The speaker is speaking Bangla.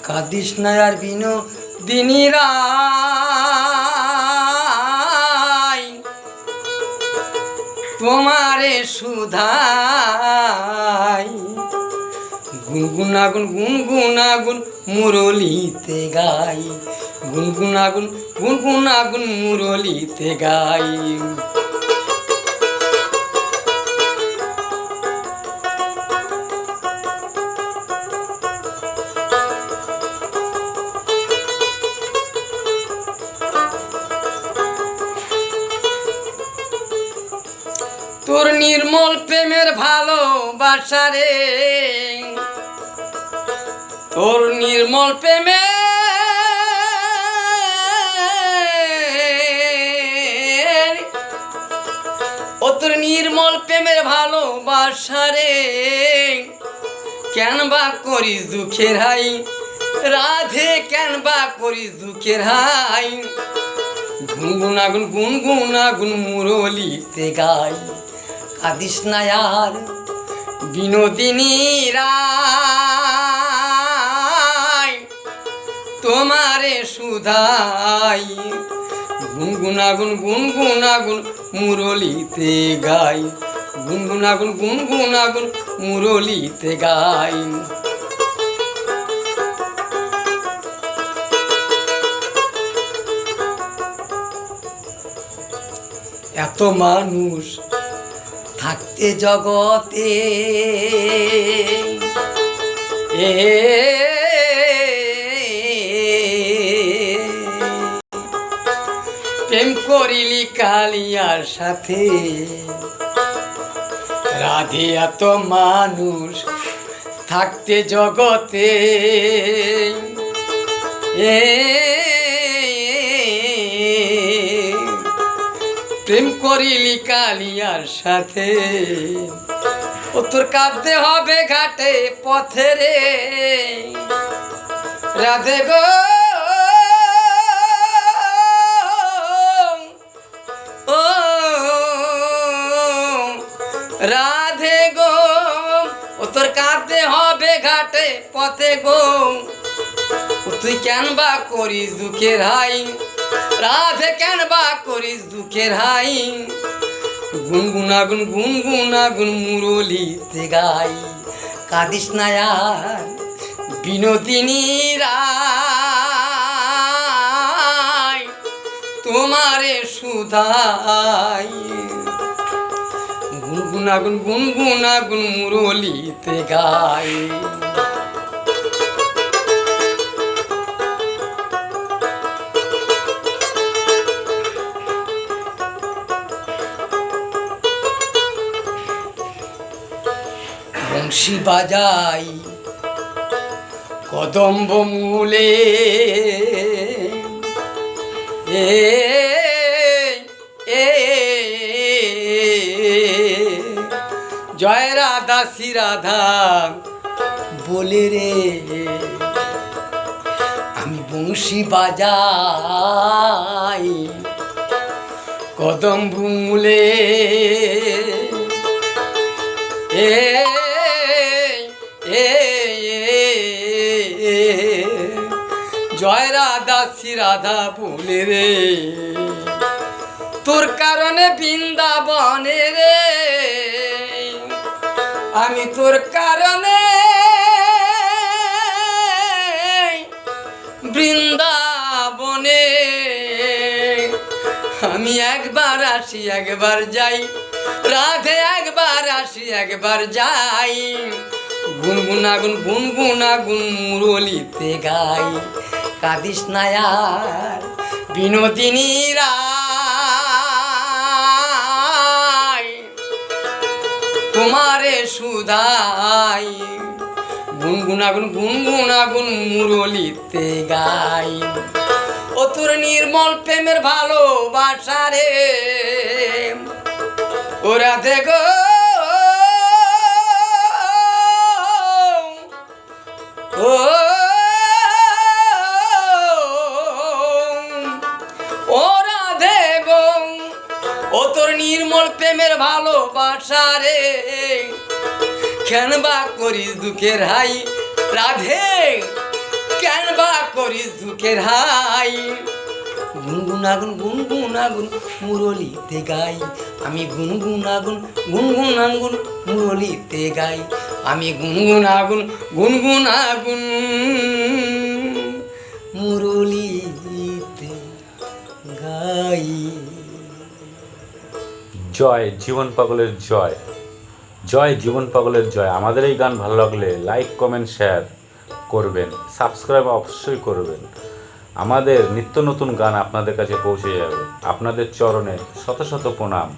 কাঁদিস না আর বিনোদিনী রাই, তোমারে সুধাই গুনগুনাগুন গুনগুনাগুন মুরলিতে গাই, গুনগুনাগুন গুনগুনাগুন মুরলিতে গাই। তোর নির্মল প্রেমের ভালোবাসা রে, তোর নির্মল প্রেমে ও তোর নির্মল প্রেমের ভালোবাসা রে, কেন বা করিস দুঃখের হাই রাধে, কেন বা করিস দুঃখের হাই। গুনগুনাগুন গুনগুনাগুন মুরলিতে গাই, কাঁদিস না আর বিনোদিনী রাই, তোমারে সুধাই গুনগুনাগুন গুনগুনাগুন মুরলিতে গাই, গুনগুনাগুন গুনগুনাগুন মুরলিতে গাই। এত মানুষ থাকতে জগতে প্রেম করিলি কালিয়ার সাথে রাধে, এত মানুষ থাকতে জগতে প্রেম করিলি কালিয়ার সাথে, ও তোর কাঁদতে হবে ঘাটে পথে রে রাধে গো, ও রাধে গো, ও তোর কাঁদতে হবে ঘাটে পথে গো, তুই কেন বা করিস দুঃখের হাই রাধে, কেন বা করিস দুঃখের হাই। গুনগুনাগুন গুনগুনাগুন মুরলিতে গাই, কাঁদিস না আর বিনোদিনী রাই, তোমারে সুধাই গুনগুনাগুন গুনগুনাগুন মুরলিতে গাই। বংশী বাজাই কদম্ব মূলে জয় রাধা শ্রী রাধা বলে রে, আমি বংশী বাজাই কদম্ব মূলে জয় রাধা শ্রী রাধা বলে রে, তোর কারণে বৃন্দাবনে রে, আমি তোর কারণে বৃন্দাবনে, আমি একবার আসি একবার যাই রাধে, একবার আসি একবার যাই। গুনগুনাগুন গুনগুনাগুন মুরলিতে গাই, কাঁদিস না আর বিনোদিনী রাই, তোমারে সুধাই গুনগুনাগুন গুনগুনাগুন মুরলিতে গাই। ও তোর নির্মল প্রেমের ভালোবাসা রে ও রাধে গো, ও রাধে গো, ও তোর নির্মল প্রেমের ভালোবাসা রে, কেন বা করিস দুঃখের হাই রাধে, কেন বা করিস দুঃখের হাই গুনগুনাগুন মুরলিতে গাই আমি গুনগুনাগুন মুরলিতে গাই আমি গুনগুনাগুন মুরলিতে গাই। জয় জীবন পাগলের জয়, জয় জীবন পাগলের জয়। আমাদের এই গান ভালো লাগলে লাইক কমেন্ট শেয়ার করবেন, সাবস্ক্রাইব অবশ্যই করবেন। আমাদের নিত্য নতুন গান আপনাদের কাছে পৌঁছে যাবে। আপনাদের চরণে শত শত প্রণাম।